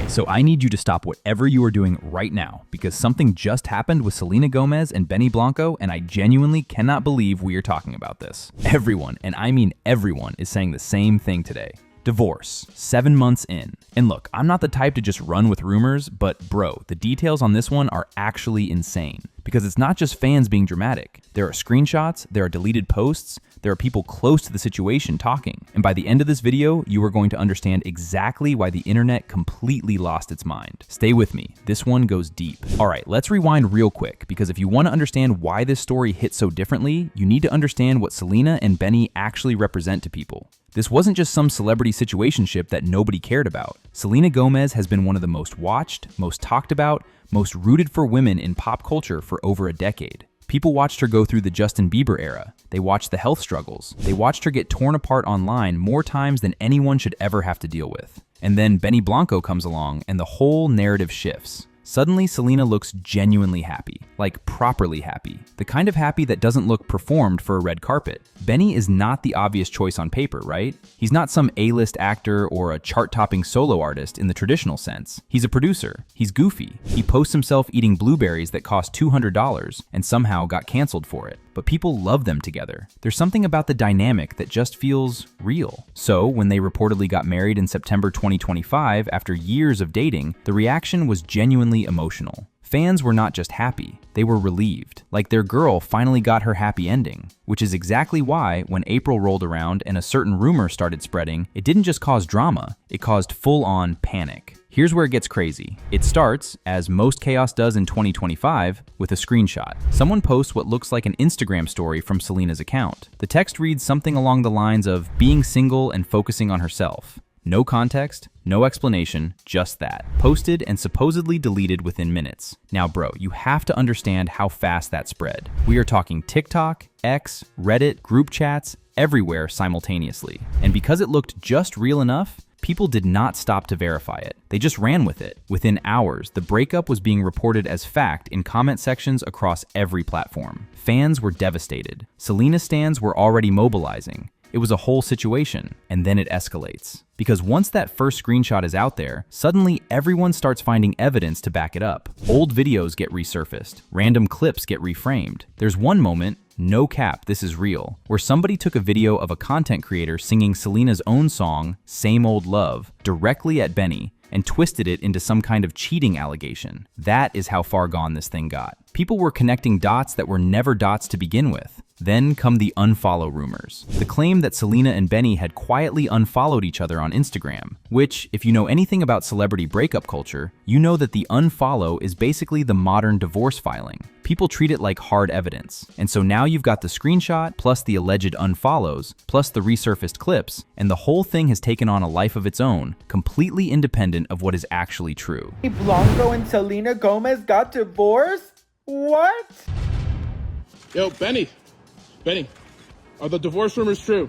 So I need you to stop whatever you are doing right now, because something just happened with Selena Gomez and Benny Blanco, and I genuinely cannot believe we are talking about this. Everyone, and I mean everyone, is saying the same thing today. Divorce, 7 months in. And look, I'm not the type to just run with rumors, but bro, the details on this one are actually insane. Because it's not just fans being dramatic. There are screenshots, there are deleted posts, there are people close to the situation talking. And by the end of this video, you are going to understand exactly why the internet completely lost its mind. Stay with me, this one goes deep. All right, let's rewind real quick, because if you want to understand why this story hit so differently, you need to understand what Selena and Benny actually represent to people. This wasn't just some celebrity situationship that nobody cared about. Selena Gomez has been one of the most watched, most talked about, most rooted for women in pop culture for over a decade. People watched her go through the Justin Bieber era. They watched the health struggles. They watched her get torn apart online more times than anyone should ever have to deal with. And then Benny Blanco comes along and the whole narrative shifts. Suddenly, Selena looks genuinely happy, like properly happy. The kind of happy that doesn't look performed for a red carpet. Benny is not the obvious choice on paper, right? He's not some A-list actor or a chart-topping solo artist in the traditional sense. He's a producer. He's goofy. He posts himself eating blueberries that cost $200 and somehow got canceled for it. But people love them together. There's something about the dynamic that just feels real. So, when they reportedly got married in September 2025 after years of dating, the reaction was genuinely emotional. Fans were not just happy, they were relieved, like their girl finally got her happy ending. Which is exactly why, when April rolled around and a certain rumor started spreading, it didn't just cause drama, it caused full-on panic. Here's where it gets crazy. It starts, as most chaos does in 2025, with a screenshot. Someone posts what looks like an Instagram story from Selena's account. The text reads something along the lines of being single and focusing on herself. No context, no explanation, just that. Posted and supposedly deleted within minutes. Now bro, you have to understand how fast that spread. We are talking TikTok, X, Reddit, group chats, everywhere simultaneously. And because it looked just real enough, people did not stop to verify it. They just ran with it. Within hours, the breakup was being reported as fact in comment sections across every platform. Fans were devastated. Selena stans were already mobilizing. It was a whole situation, and then it escalates. Because once that first screenshot is out there, suddenly everyone starts finding evidence to back it up. Old videos get resurfaced, random clips get reframed. There's one moment, no cap, this is real, where somebody took a video of a content creator singing Selena's own song, Same Old Love, directly at Benny, and twisted it into some kind of cheating allegation. That is how far gone this thing got. People were connecting dots that were never dots to begin with. Then come the unfollow rumors. The claim that Selena and Benny had quietly unfollowed each other on Instagram, which, if you know anything about celebrity breakup culture, you know that the unfollow is basically the modern divorce filing. People treat it like hard evidence. And so now you've got the screenshot, plus the alleged unfollows, plus the resurfaced clips, and the whole thing has taken on a life of its own, completely independent of what is actually true. Blanco and Selena Gomez got divorced? What? Yo, Benny, are the divorce rumors true?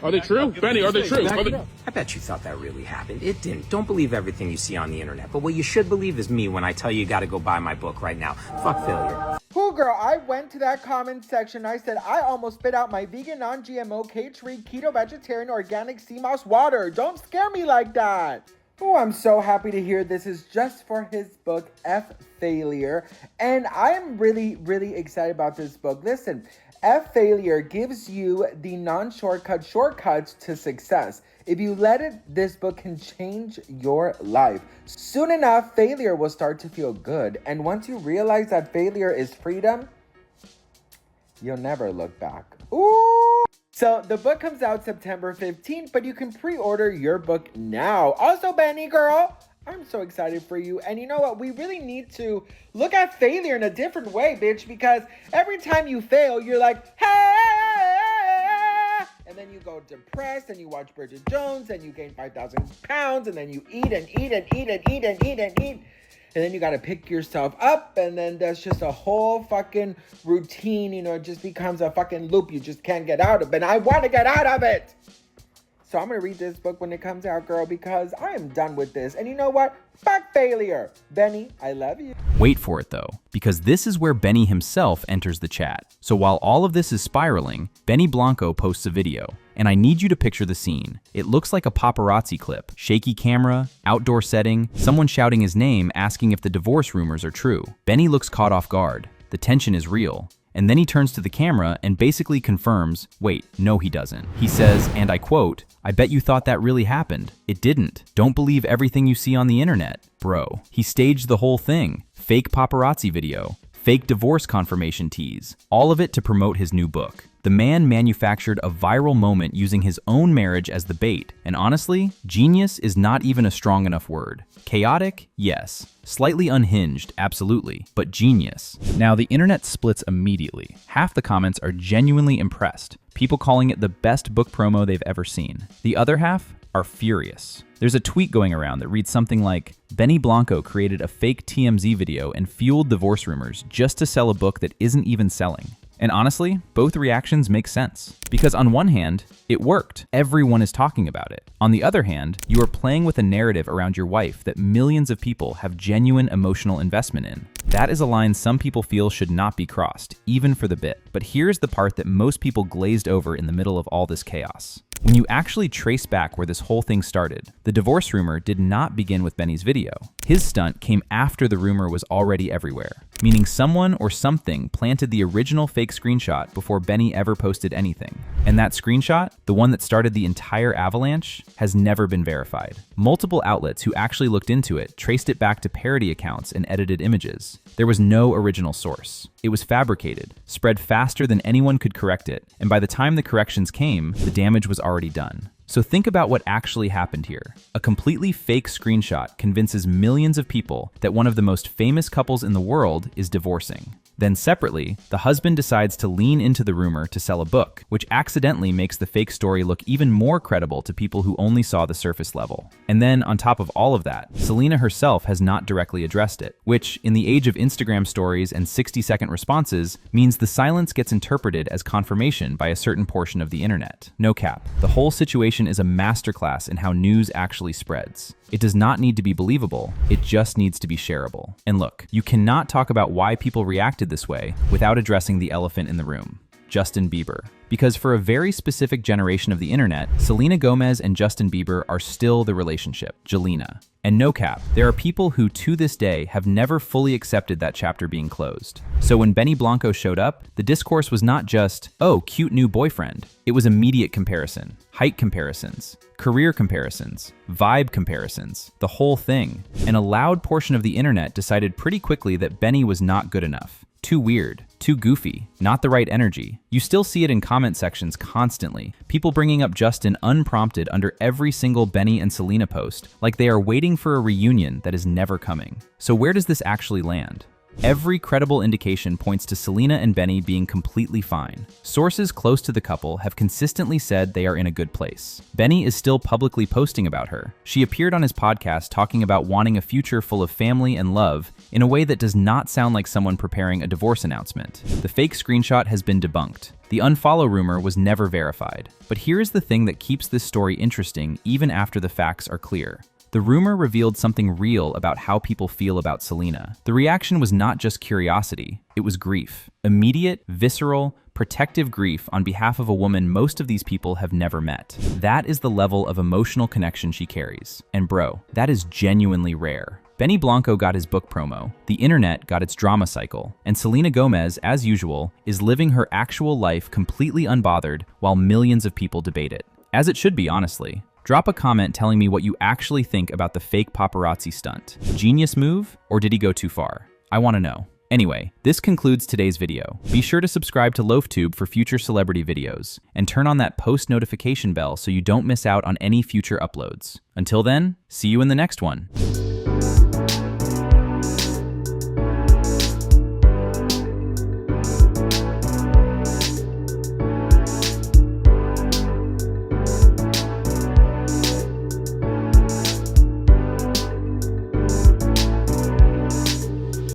Are they true? Benny, are they true? I bet you thought that really happened. It didn't. Don't believe everything you see on the internet. But what you should believe is me when I tell you gotta go buy my book right now. Fuck failure. Who girl, I went to that comment section. I said, I almost spit out my vegan, non-GMO, cage-free, keto, vegetarian, organic sea moss water. Don't scare me like that. Oh, I'm so happy to hear this is just for his book, F Failure. And I am really, really excited about this book. Listen, F Failure gives you the shortcuts to success. If you let it, this book can change your life. Soon enough, failure will start to feel good. And once you realize that failure is freedom, you'll never look back. Ooh! So the book comes out September 15th, but you can pre-order your book now. Also, Benny girl, I'm so excited for you. And you know what? We really need to look at failure in a different way, bitch, because every time you fail, you're like, hey! And then you go depressed and you watch Bridget Jones and you gain 5,000 pounds and then you eat and eat and eat and eat and eat and eat. And then you got to pick yourself up, and then there's just a whole fucking routine, you know, it just becomes a fucking loop you just can't get out of. And I want to get out of it. So I'm gonna read this book when it comes out, girl, because I am done with this. And you know what? Fuck failure. Benny, I love you. Wait for it though, because this is where Benny himself enters the chat. So while all of this is spiraling, Benny Blanco posts a video. And I need you to picture the scene. It looks like a paparazzi clip. Shaky camera, outdoor setting, someone shouting his name asking if the divorce rumors are true. Benny looks caught off guard. The tension is real. And then he turns to the camera and basically confirms, wait, no he doesn't. He says, and I quote, "I bet you thought that really happened. It didn't. Don't believe everything you see on the internet." Bro, he staged the whole thing. Fake paparazzi video, fake divorce confirmation tease, all of it to promote his new book. The man manufactured a viral moment using his own marriage as the bait. And honestly, genius is not even a strong enough word. Chaotic? Yes. Slightly unhinged? Absolutely. But genius. Now, the internet splits immediately. Half the comments are genuinely impressed, people calling it the best book promo they've ever seen. The other half are furious. There's a tweet going around that reads something like, Benny Blanco created a fake TMZ video and fueled divorce rumors just to sell a book that isn't even selling. And honestly, both reactions make sense. Because on one hand, it worked. Everyone is talking about it. On the other hand, you are playing with a narrative around your wife that millions of people have genuine emotional investment in. That is a line some people feel should not be crossed, even for the bit. But here's the part that most people glazed over in the middle of all this chaos. When you actually trace back where this whole thing started, the divorce rumor did not begin with Benny's video. His stunt came after the rumor was already everywhere, meaning someone or something planted the original fake screenshot before Benny ever posted anything. And that screenshot, the one that started the entire avalanche, has never been verified. Multiple outlets who actually looked into it traced it back to parody accounts and edited images. There was no original source. It was fabricated, spread faster than anyone could correct it, and by the time the corrections came, the damage was already done. So think about what actually happened here. A completely fake screenshot convinces millions of people that one of the most famous couples in the world is divorcing. Then separately, the husband decides to lean into the rumor to sell a book, which accidentally makes the fake story look even more credible to people who only saw the surface level. And then, on top of all of that, Selena herself has not directly addressed it, which, in the age of Instagram stories and 60-second responses, means the silence gets interpreted as confirmation by a certain portion of the internet. No cap. The whole situation is a masterclass in how news actually spreads. It does not need to be believable, it just needs to be shareable. And look, you cannot talk about why people reacted this way without addressing the elephant in the room, Justin Bieber. Because for a very specific generation of the internet, Selena Gomez and Justin Bieber are still the relationship, Jelena. And no cap, there are people who to this day have never fully accepted that chapter being closed. So when Benny Blanco showed up, the discourse was not just, oh, cute new boyfriend. It was immediate comparison, height comparisons, career comparisons, vibe comparisons, the whole thing. And a loud portion of the internet decided pretty quickly that Benny was not good enough. Too weird, too goofy, not the right energy. You still see it in comment sections constantly. People bringing up Justin unprompted under every single Benny and Selena post, like they are waiting for a reunion that is never coming. So where does this actually land? Every credible indication points to Selena and Benny being completely fine. Sources close to the couple have consistently said they are in a good place. Benny is still publicly posting about her. She appeared on his podcast talking about wanting a future full of family and love in a way that does not sound like someone preparing a divorce announcement. The fake screenshot has been debunked. The unfollow rumor was never verified. But here is the thing that keeps this story interesting even after the facts are clear. The rumor revealed something real about how people feel about Selena. The reaction was not just curiosity, it was grief. Immediate, visceral, protective grief on behalf of a woman most of these people have never met. That is the level of emotional connection she carries. And bro, that is genuinely rare. Benny Blanco got his book promo, the internet got its drama cycle, and Selena Gomez, as usual, is living her actual life completely unbothered while millions of people debate it. As it should be, honestly. Drop a comment telling me what you actually think about the fake paparazzi stunt. Genius move, or did he go too far? I want to know. Anyway, this concludes today's video. Be sure to subscribe to LoafTube for future celebrity videos, and turn on that post notification bell so you don't miss out on any future uploads. Until then, see you in the next one.